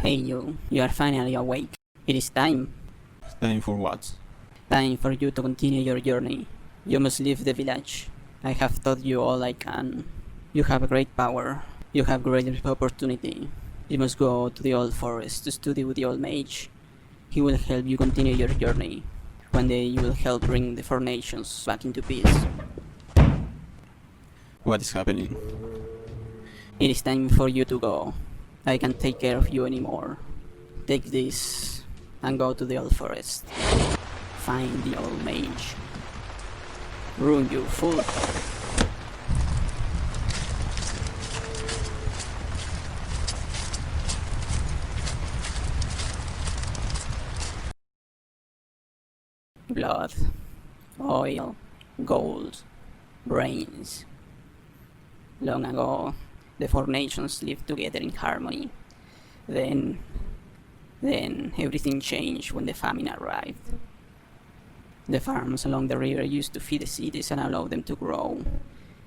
Hey you are finally awake. It is time. Time for what? Time for you to continue your journey. You must leave the village. I have taught you all I can. You have great power. You have great opportunity. You must go to the old forest to study with the old mage. He will help you continue your journey. One day you will help bring the four nations back into peace. What is happening? It is time for you to go. I can't take care of you anymore. Take this and go to the old forest. Find the old mage. Ruin you fool. Blood, oil, gold, brains. Long ago, the four nations lived together in harmony. Then everything changed when the famine arrived. The farms along the river used to feed the cities and allow them to grow.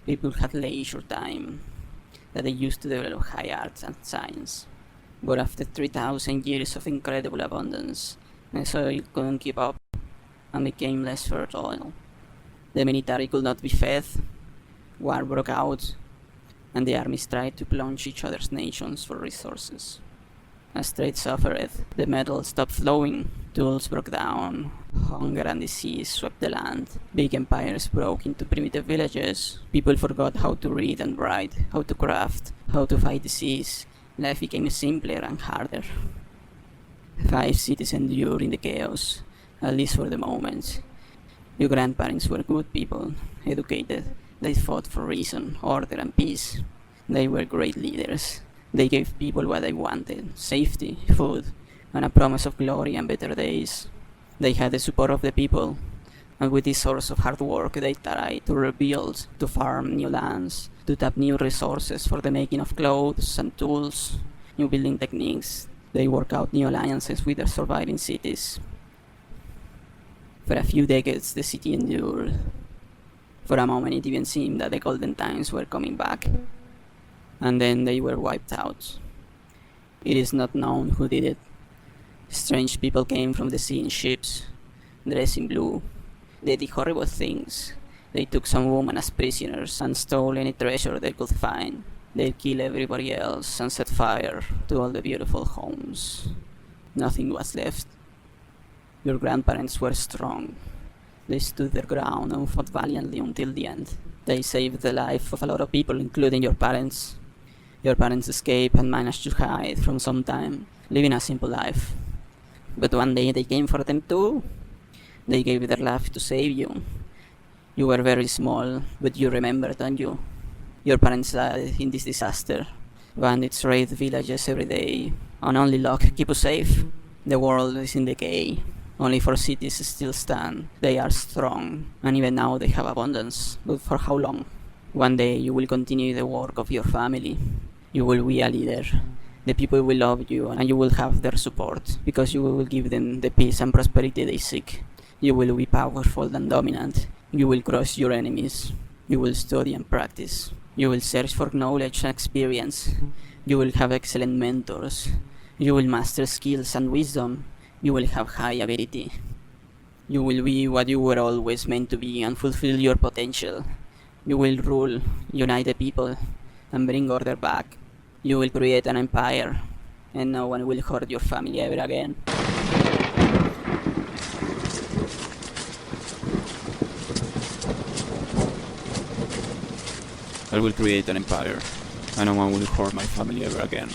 People had leisure time that they used to develop high arts and science. But after 3,000 years of incredible abundance, the soil couldn't keep up and became less fertile. The military could not be fed, war broke out, and the armies tried to plunge each other's nations for resources. As trade suffered, the metal stopped flowing, tools broke down, hunger and disease swept the land, big empires broke into primitive villages, people forgot how to read and write, how to craft, how to fight disease, life became simpler and harder. 5 cities endured in the chaos, at least for the moment. Your grandparents were good people, educated. They fought for reason, order and peace. They were great leaders. They gave people what they wanted, safety, food, and a promise of glory and better days. They had the support of the people, and with this source of hard work they tried to rebuild, to farm new lands, to tap new resources for the making of clothes and tools, new building techniques. They worked out new alliances with their surviving cities. For a few decades the city endured. For a moment it even seemed that the golden times were coming back, and then they were wiped out. It is not known who did it. Strange people came from the sea in ships, dressed in blue. They did horrible things. They took some women as prisoners and stole any treasure they could find. They killed everybody else and set fire to all the beautiful homes. Nothing was left. Your grandparents were strong. They stood their ground and fought valiantly until the end. They saved the life of a lot of people, including your parents. Your parents escaped and managed to hide from some time, living a simple life. But one day they came for them too. They gave their life to save you. You were very small, but you remember, don't you? Your parents died in this disaster. Bandits raid villages every day, and only luck keep us safe. The world is in decay. Only 4 cities still stand. They are strong, and even now they have abundance. But for how long? One day you will continue the work of your family. You will be a leader. The people will love you, and you will have their support, because you will give them the peace and prosperity they seek. You will be powerful and dominant. You will crush your enemies. You will study and practice. You will search for knowledge and experience. You will have excellent mentors. You will master skills and wisdom. You will have high ability. You will be what you were always meant to be and fulfill your potential. You will rule, unite the people, and bring order back. You will create an empire, and no one will hurt your family ever again. I will create an empire, and no one will hurt my family ever again.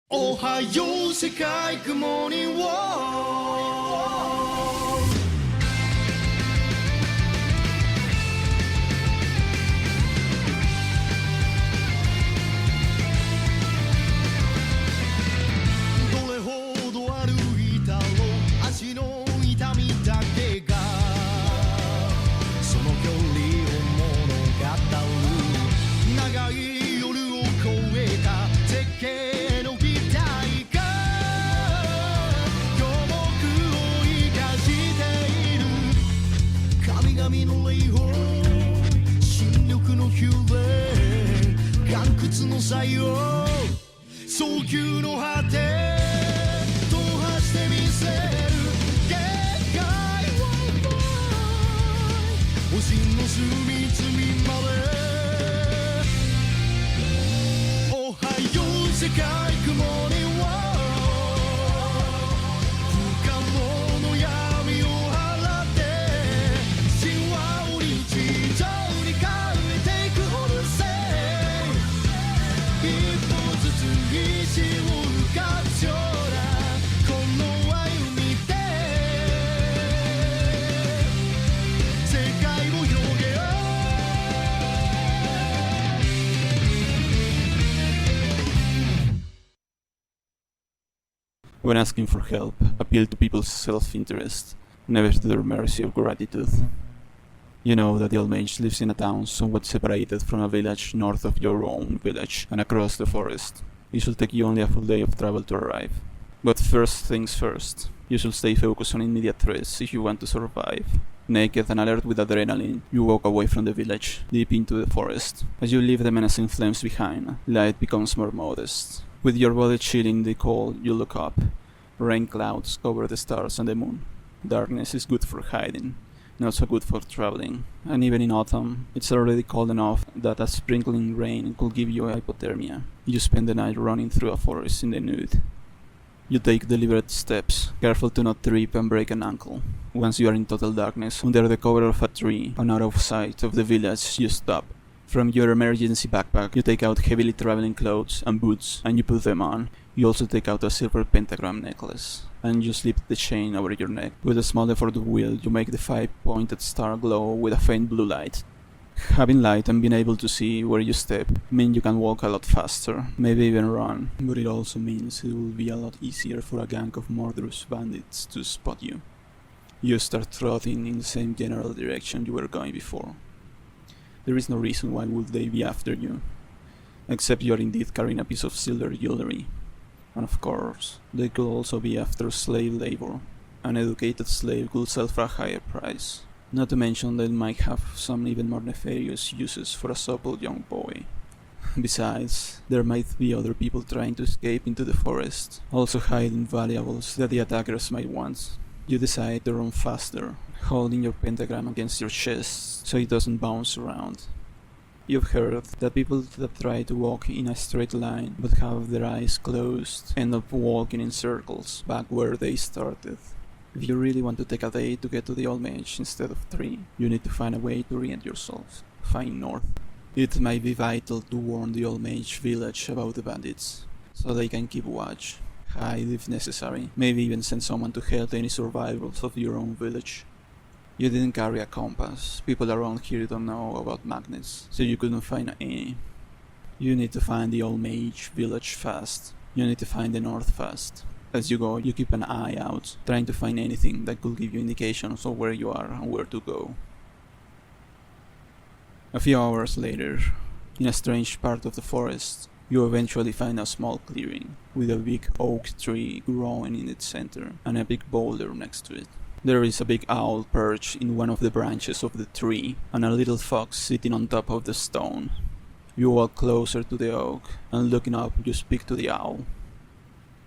Ohio, Sekai, good morning, world. どれほど歩いたろう足の痛みだけがその距離を物語る長い夜を越えた絶景の美大が今日も生かしている神々の霊峰新緑のヒューレ屈の際を早急の果て踏破してみせる限界を保身の隅々までおはよう世界雲には不可能の闇を払って神話を日常に変えていくオルセイ一歩ずつ意志を深くちょうだこの歩みで世界を広げようWhen asking for help, appeal to people's self-interest, never to their mercy or gratitude. You know that the Old Mage lives in a town somewhat separated from a village north of your own village and across the forest. It should take you only a full day of travel to arrive. But first things first, you should stay focused on immediate threats if you want to survive. Naked and alert with adrenaline, you walk away from the village, deep into the forest. As you leave the menacing flames behind, light becomes more modest. With your body chilling the cold, you look up. Rain clouds cover the stars and the moon. Darkness is good for hiding, not so good for traveling. And even in autumn, it's already cold enough that a sprinkling rain could give you hypothermia. You spend the night running through a forest in the nude. You take deliberate steps, careful to not trip and break an ankle. Once you are in total darkness, under the cover of a tree and out of sight of the village, you stop. From your emergency backpack, you take out heavily traveling clothes and boots, and you put them on. You also take out a silver pentagram necklace, and you slip the chain over your neck. With a small effort of will, you make the 5-pointed star glow with a faint blue light. Having light and being able to see where you step mean you can walk a lot faster, maybe even run, but it also means it will be a lot easier for a gang of murderous bandits to spot you. You start trotting in the same general direction you were going before. There is no reason why would they be after you, except you are indeed carrying a piece of silver jewelry. And of course, they could also be after slave labor. An educated slave could sell for a higher price. Not to mention they might have some even more nefarious uses for a supple young boy. Besides, there might be other people trying to escape into the forest, also hiding valuables that the attackers might want. You decide to run faster, holding your pentagram against your chest so it doesn't bounce around. You've heard that people that try to walk in a straight line but have their eyes closed end up walking in circles back where they started. If you really want to take a day to get to the Old Mage instead of 3, you need to find a way to orient yourself. Find north. It might be vital to warn the Old Mage village about the bandits, so they can keep watch. Hide if necessary, maybe even send someone to help any survivors of your own village. You didn't carry a compass, people around here don't know about magnets, so you couldn't find any. You need to find the Old Mage village fast. You need to find the north fast. As you go, you keep an eye out, trying to find anything that could give you indications of where you are and where to go. A few hours later, in a strange part of the forest, you eventually find a small clearing, with a big oak tree growing in its center, and a big boulder next to it. There is a big owl perched in one of the branches of the tree, and a little fox sitting on top of the stone. You walk closer to the oak, and looking up, you speak to the owl.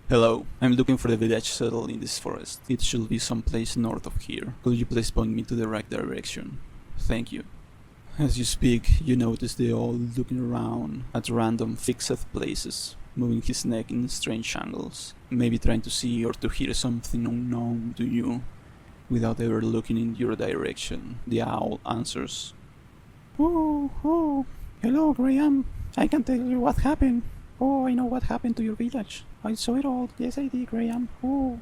Hello, I'm looking for the village settled in this forest. It should be someplace north of here. Could you please point me to the right direction? Thank you. As you speak, you notice the owl looking around at random fixed places, moving his neck in strange angles, maybe trying to see or to hear something unknown to you. Without ever looking in your direction, the owl answers. Oh, hello, Graham. I can tell you what happened. Oh, I know what happened to your village. I saw it all. Yes, I did, Graham. Oh.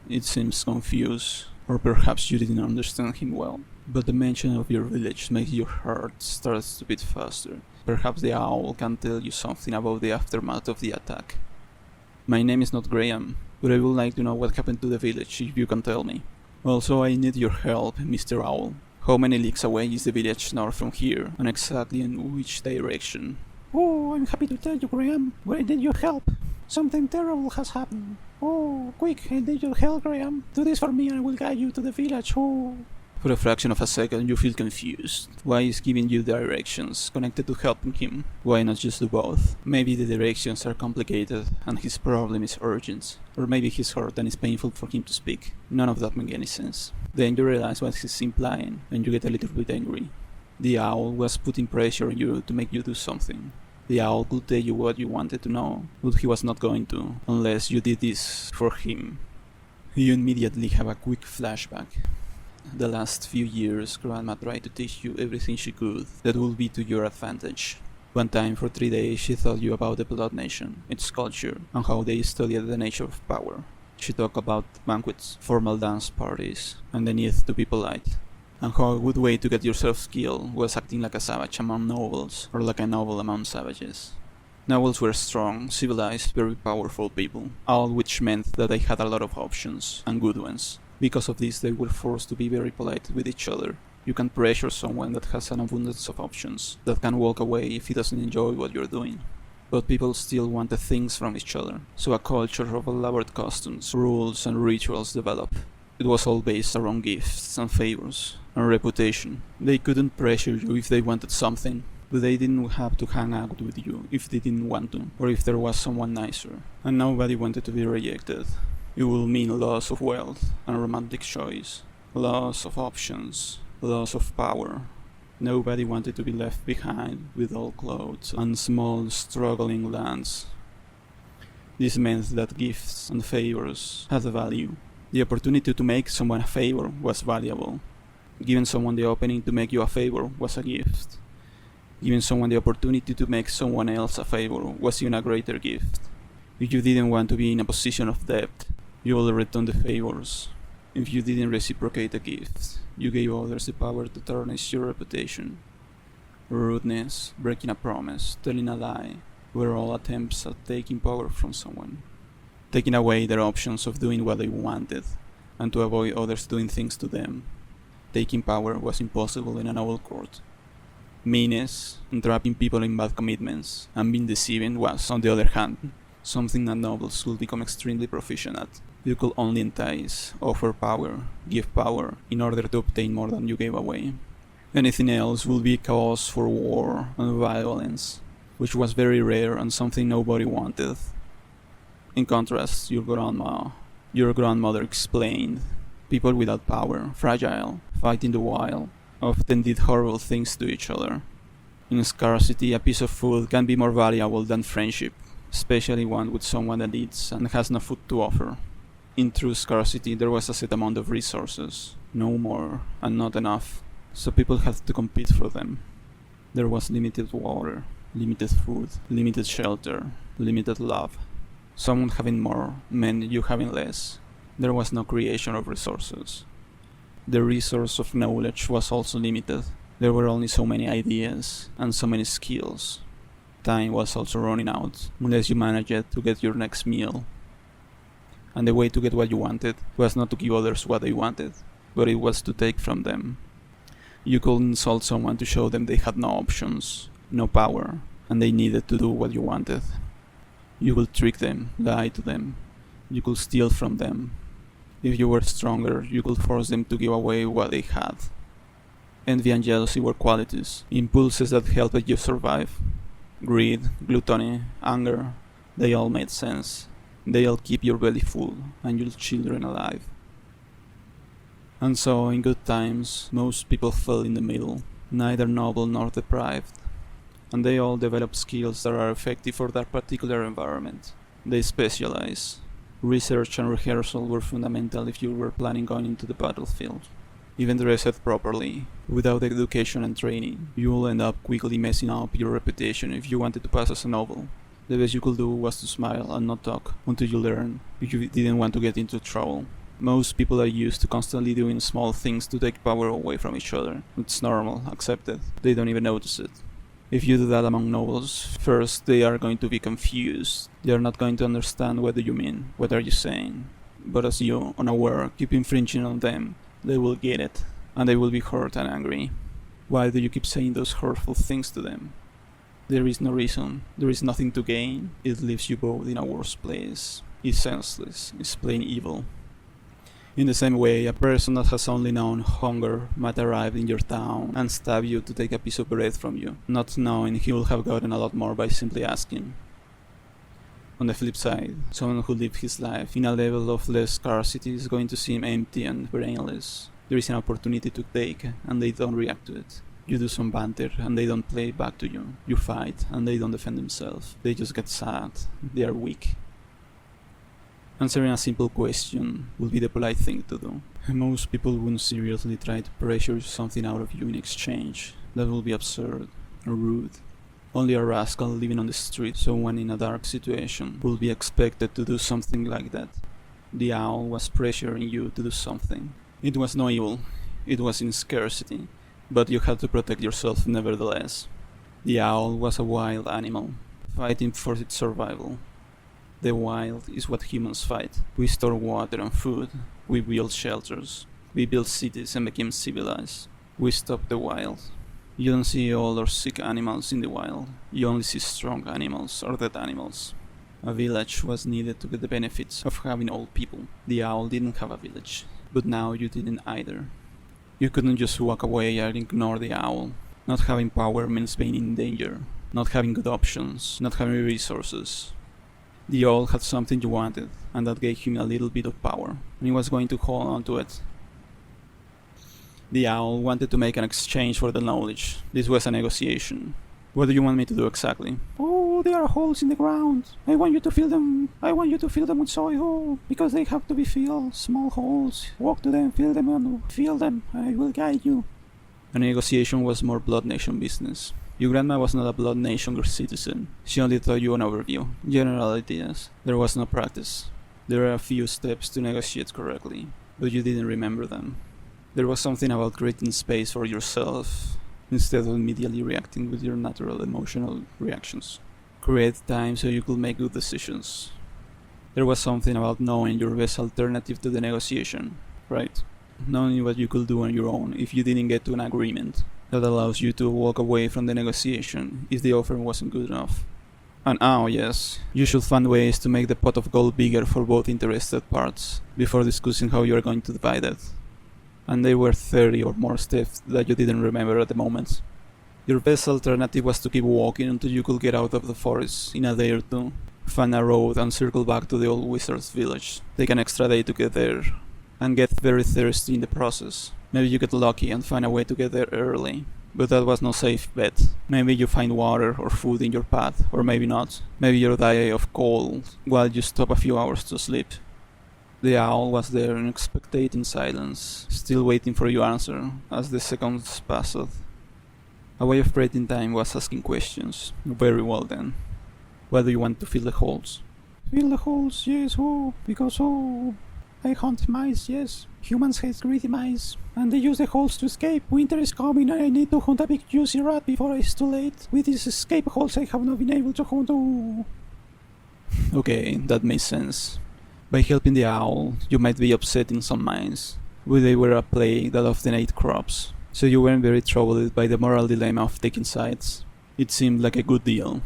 It seems confused, or perhaps you didn't understand him well, but the mention of your village makes your heart start to beat faster. Perhaps the owl can tell you something about the aftermath of the attack. My name is not Graham, but I would like to know what happened to the village if you can tell me. Also, I need your help, Mr. Owl. How many leagues away is the village north from here, and exactly in which direction? Oh, I'm happy to tell you, Graham. I need your help. Something terrible has happened. Oh, quick, I need your help, Graham. Do this for me and I will guide you to the village. Oh. For a fraction of a second you feel confused. Why is giving you directions connected to helping him? Why not just do both? Maybe the directions are complicated and his problem is urgent. Or maybe he's hurt and it's painful for him to speak. None of that makes any sense. Then you realize what he's implying and you get a little bit angry. The owl was putting pressure on you to make you do something. The owl could tell you what you wanted to know, but he was not going to, unless you did this for him. You immediately have a quick flashback. The last few years, Grandma tried to teach you everything she could that would be to your advantage. One time for 3 days she taught you about the Blood Nation, its culture, and how they studied the nature of power. She talked about banquets, formal dance parties, and the need to be polite, and how a good way to get yourself killed was acting like a savage among nobles, or like a noble among savages. Nobles were strong, civilized, very powerful people, all which meant that they had a lot of options, and good ones. Because of this, they were forced to be very polite with each other. You can pressure someone that has an abundance of options, that can walk away if he doesn't enjoy what you're doing. But people still wanted things from each other, so a culture of elaborate customs, rules, and rituals developed. It was all based around gifts and favors, and reputation. They couldn't pressure you if they wanted something, but they didn't have to hang out with you if they didn't want to, or if there was someone nicer, and nobody wanted to be rejected. It will mean loss of wealth and romantic choice, loss of options, loss of power. Nobody wanted to be left behind with old clothes and small struggling lands. This meant that gifts and favors had a value. The opportunity to make someone a favor was valuable. Giving someone the opening to make you a favor was a gift. Giving someone the opportunity to make someone else a favor was even a greater gift. If you didn't want to be in a position of debt, you will return the favors. If you didn't reciprocate the gifts, you gave others the power to tarnish your reputation. Rudeness, breaking a promise, telling a lie, were all attempts at taking power from someone, taking away their options of doing what they wanted, and to avoid others doing things to them. Taking power was impossible in a noble court. Meanness, entrapping people in bad commitments, and being deceiving was, on the other hand, something that nobles could become extremely proficient at. You could only entice, offer power, give power, in order to obtain more than you gave away. Anything else would be cause for war and violence, which was very rare and something nobody wanted. In contrast, your grandmother explained, people without power, fragile, fighting the wild, often did horrible things to each other. In scarcity, a piece of food can be more valuable than friendship, especially one with someone that eats and has no food to offer. In true scarcity, there was a set amount of resources, no more, and not enough, so people had to compete for them. There was limited water, limited food, limited shelter, limited love. Someone having more meant you having less. There was no creation of resources. The resource of knowledge was also limited. There were only so many ideas and so many skills. Time was also running out, unless you managed to get your next meal. And the way to get what you wanted was not to give others what they wanted, but it was to take from them. You could insult someone to show them they had no options, no power, and they needed to do what you wanted. You could trick them, lie to them. You could steal from them. If you were stronger, you could force them to give away what they had. Envy and jealousy were qualities, impulses that helped you survive. Greed, gluttony, anger, they all made sense. They all keep your belly full and your children alive. And so, in good times, most people fell in the middle, neither noble nor deprived. And they all develop skills that are effective for that particular environment. They specialize. Research and rehearsal were fundamental if you were planning going into the battlefield. Even dressed properly, without education and training, you will end up quickly messing up your reputation if you wanted to pass as a noble. The best you could do was to smile and not talk until you learn, if you didn't want to get into trouble. Most people are used to constantly doing small things to take power away from each other. It's normal, accepted. They don't even notice it. If you do that among nobles, first they are going to be confused. They are not going to understand what do you mean, what are you saying. But as you, unaware, keep infringing on them, they will get it, and they will be hurt and angry. Why do you keep saying those hurtful things to them? There is no reason, there is nothing to gain. It leaves you both in a worse place. It's senseless, it's plain evil. In the same way, a person that has only known hunger might arrive in your town and stab you to take a piece of bread from you, not knowing he will have gotten a lot more by simply asking. On the flip side, someone who lived his life in a level of less scarcity is going to seem empty and brainless. There is an opportunity to take, and they don't react to it. You do some banter, and they don't play back to you. You fight, and they don't defend themselves. They just get sad. They are weak. Answering a simple question would be the polite thing to do. Most people wouldn't seriously try to pressure something out of you in exchange. That would be absurd or rude. Only a rascal living on the street, someone in a dark situation, would be expected to do something like that. The owl was pressuring you to do something. It was no evil, it was in scarcity, but you had to protect yourself nevertheless. The owl was a wild animal, fighting for its survival. The wild is what humans fight. We store water and food, we build shelters, we build cities and became civilized. We stop the wild. You don't see old or sick animals in the wild. You only see strong animals or dead animals. A village was needed to get the benefits of having old people. The owl didn't have a village, but now you didn't either. You couldn't just walk away and ignore the owl. Not having power means being in danger. Not having good options, not having resources. The owl had something you wanted, and that gave him a little bit of power, and he was going to hold on to it. The owl wanted to make an exchange for the knowledge. This was a negotiation. What do you want me to do exactly? Oh, there are holes in the ground. I want you to fill them. I want you to fill them with soil, because they have to be filled. Small holes. Walk to them, fill them, and fill them. I will guide you. A negotiation was more Blood Nation business. Your grandma was not a Blood Nation citizen. She only taught you an overview. General ideas. There was no practice. There are a few steps to negotiate correctly, but you didn't remember them. There was something about creating space for yourself instead of immediately reacting with your natural emotional reactions. Create time so you could make good decisions. There was something about knowing your best alternative to the negotiation, right? Knowing what you could do on your own if you didn't get to an agreement. That allows you to walk away from the negotiation if the offer wasn't good enough. And yes, you should find ways to make the pot of gold bigger for both interested parts before discussing how you are going to divide it. And there were 30 or more steps that you didn't remember at the moment. Your best alternative was to keep walking until you could get out of the forest in a day or two, find a road and circle back to the old wizard's village. Take an extra day to get there, and get very thirsty in the process. Maybe you get lucky and find a way to get there early, but that was no safe bet. Maybe you find water or food in your path, or maybe not. Maybe you die of cold while you stop a few hours to sleep. The owl was there in expectant silence, still waiting for your answer as the seconds passed. A way of creating time was asking questions. Very well then. Why do you want to fill the holes? Fill the holes, yes, because I hunt mice, yes. Humans hate greedy mice, and they use the holes to escape. Winter is coming and I need to hunt a big juicy rat before it's too late. With these escape holes I have not been able to hunt. Okay, that makes sense. By helping the owl, you might be upsetting some minds, but they were a plague that often ate crops, so you weren't very troubled by the moral dilemma of taking sides. It seemed like a good deal.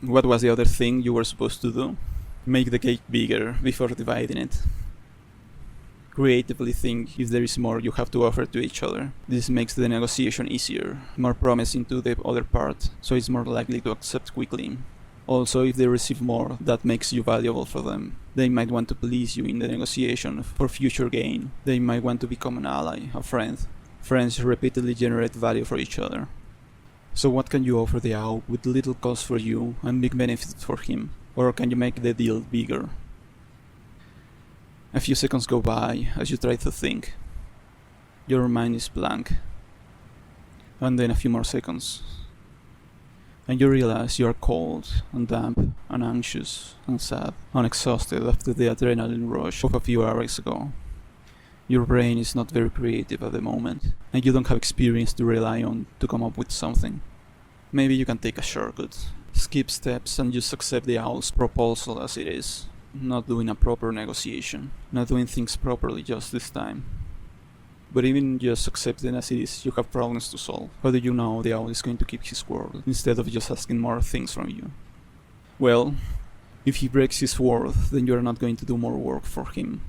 What was the other thing you were supposed to do? Make the cake bigger before dividing it. Creatively think if there is more you have to offer to each other. This makes the negotiation easier, more promising to the other part, so it's more likely to accept quickly. Also, if they receive more, that makes you valuable for them. They might want to please you in the negotiation for future gain. They might want to become an ally, a friend. Friends repeatedly generate value for each other. So what can you offer the owl with little cost for you and big benefits for him? Or can you make the deal bigger? A few seconds go by as you try to think. Your mind is blank. And then a few more seconds. And you realize you are cold and damp and anxious and sad and exhausted after the adrenaline rush of a few hours ago. Your brain is not very creative at the moment, and you don't have experience to rely on to come up with something. Maybe you can take a shortcut, skip steps and just accept the owl's proposal as it is, not doing a proper negotiation, not doing things properly just this time. But even just accepting as it is, you have problems to solve. How do you know the owl is going to keep his word, instead of just asking more things from you? Well, if he breaks his word, then you are not going to do more work for him.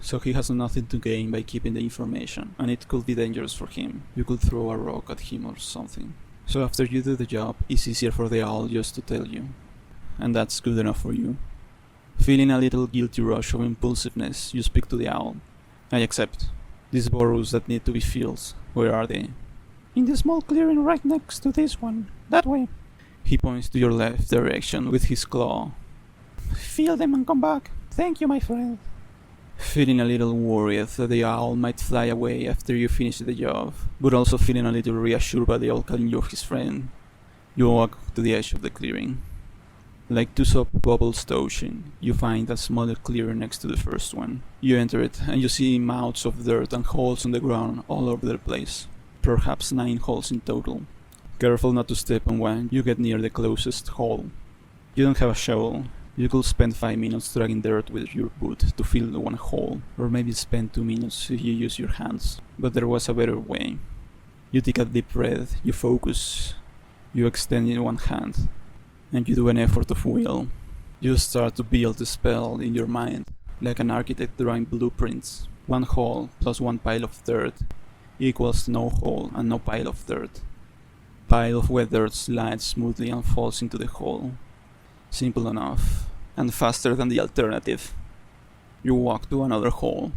so he has nothing to gain by keeping the information, and it could be dangerous for him. You could throw a rock at him or something. So after you do the job, it's easier for the owl just to tell you. And that's good enough for you. Feeling a little guilty rush of impulsiveness, you speak to the owl. I accept. These burrows that need to be filled, where are they? In the small clearing right next to this one. That way. He points to your left direction with his claw. Fill them and come back. Thank you, my friend. Feeling a little worried that the owl might fly away after you finish the job, but also feeling a little reassured by the owl calling you his friend, you walk to the edge of the clearing. Like two soap bubbles touching, you find a smaller clearing next to the first one. You enter it, and you see mounds of dirt and holes on the ground all over the place. Perhaps 9 holes in total. Careful not to step on one, you get near the closest hole. You don't have a shovel. You could spend 5 minutes dragging dirt with your boot to fill the one hole, or maybe spend 2 minutes if you use your hands. But there was a better way. You take a deep breath, you focus, you extend in one hand, and you do an effort of will. You start to build the spell in your mind, like an architect drawing blueprints. 1 hole plus 1 pile of dirt equals no hole and no pile of dirt. Pile of wet dirt slides smoothly and falls into the hole. Simple enough, and faster than the alternative. You walk to another hole.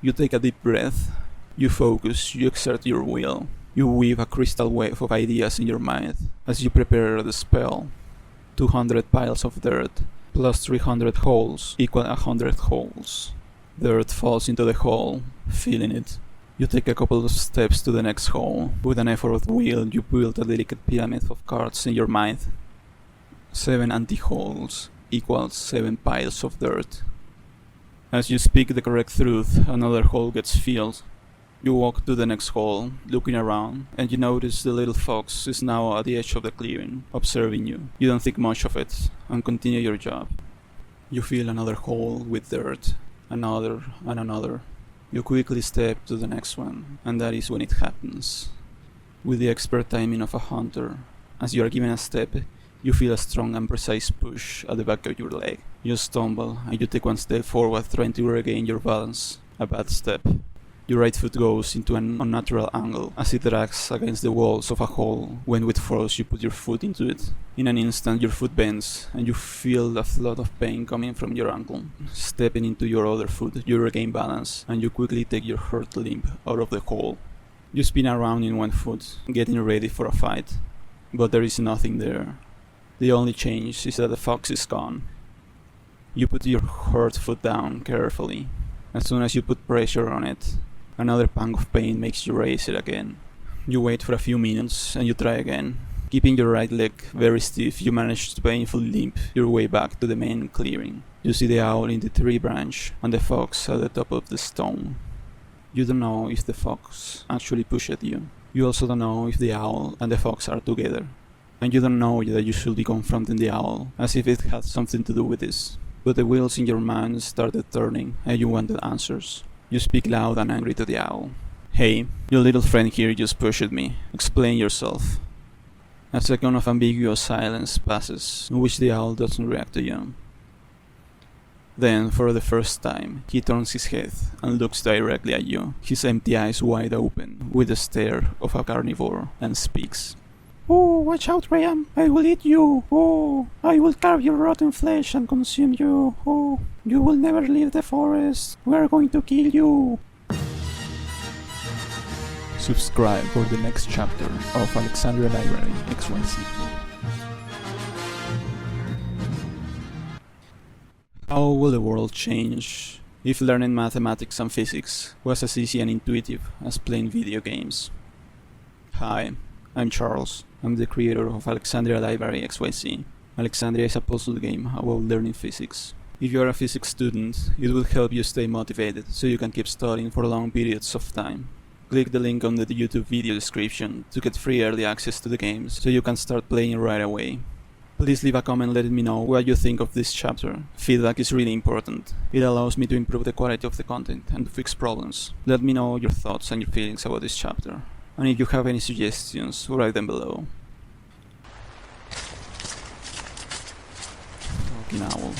You take a deep breath. You focus, you exert your will. You weave a crystal wave of ideas in your mind as you prepare the spell. 200 piles of dirt plus 300 holes equal 100 holes. Dirt falls into the hole, filling it. You take a couple of steps to the next hole. With an effort of will, you build a delicate pyramid of cards in your mind. 7 empty holes equals 7 piles of dirt. As you speak the correct truth, another hole gets filled. You walk to the next hole, looking around, and you notice the little fox is now at the edge of the clearing, observing you. You don't think much of it, and continue your job. You fill another hole with dirt, another and another. You quickly step to the next one, and that is when it happens. With the expert timing of a hunter, as you are given a step, you feel a strong and precise push at the back of your leg. You stumble, and you take 1 step forward trying to regain your balance. A bad step. Your right foot goes into an unnatural angle as it drags against the walls of a hole when with force you put your foot into it. In an instant your foot bends, and you feel a flood of pain coming from your ankle. Stepping into your other foot, you regain balance, and you quickly take your hurt limb out of the hole. You spin around in 1 foot, getting ready for a fight. But there is nothing there. The only change is that the fox is gone. You put your hurt foot down carefully. As soon as you put pressure on it, another pang of pain makes you raise it again. You wait for a few minutes and you try again. Keeping your right leg very stiff, you manage to painfully limp your way back to the main clearing. You see the owl in the tree branch and the fox at the top of the stone. You don't know if the fox actually pushed you. You also don't know if the owl and the fox are together. And you don't know that you should be confronting the owl, as if it had something to do with this. But the wheels in your mind started turning, and you wanted answers. You speak loud and angry to the owl. Hey, your little friend here just pushed me. Explain yourself. A second of ambiguous silence passes, in which the owl doesn't react to you. Then, for the first time, he turns his head and looks directly at you, his empty eyes wide open, with the stare of a carnivore, and speaks. Oh, watch out, Graham. I will eat you. Oh, I will carve your rotten flesh and consume you. Oh, you will never leave the forest. We are going to kill you. Subscribe for the next chapter of Alexandria Library XYZ. How will the world change if learning mathematics and physics was as easy and intuitive as playing video games? Hi, I'm Charles. I'm the creator of Alexandria Library XYZ. Alexandria is a puzzle game about learning physics. If you are a physics student, it will help you stay motivated so you can keep studying for long periods of time. Click the link on the YouTube video description to get free early access to the games so you can start playing right away. Please leave a comment letting me know what you think of this chapter. Feedback is really important. It allows me to improve the quality of the content and to fix problems. Let me know your thoughts and your feelings about this chapter. And if you have any suggestions, write them below. Fucking owl.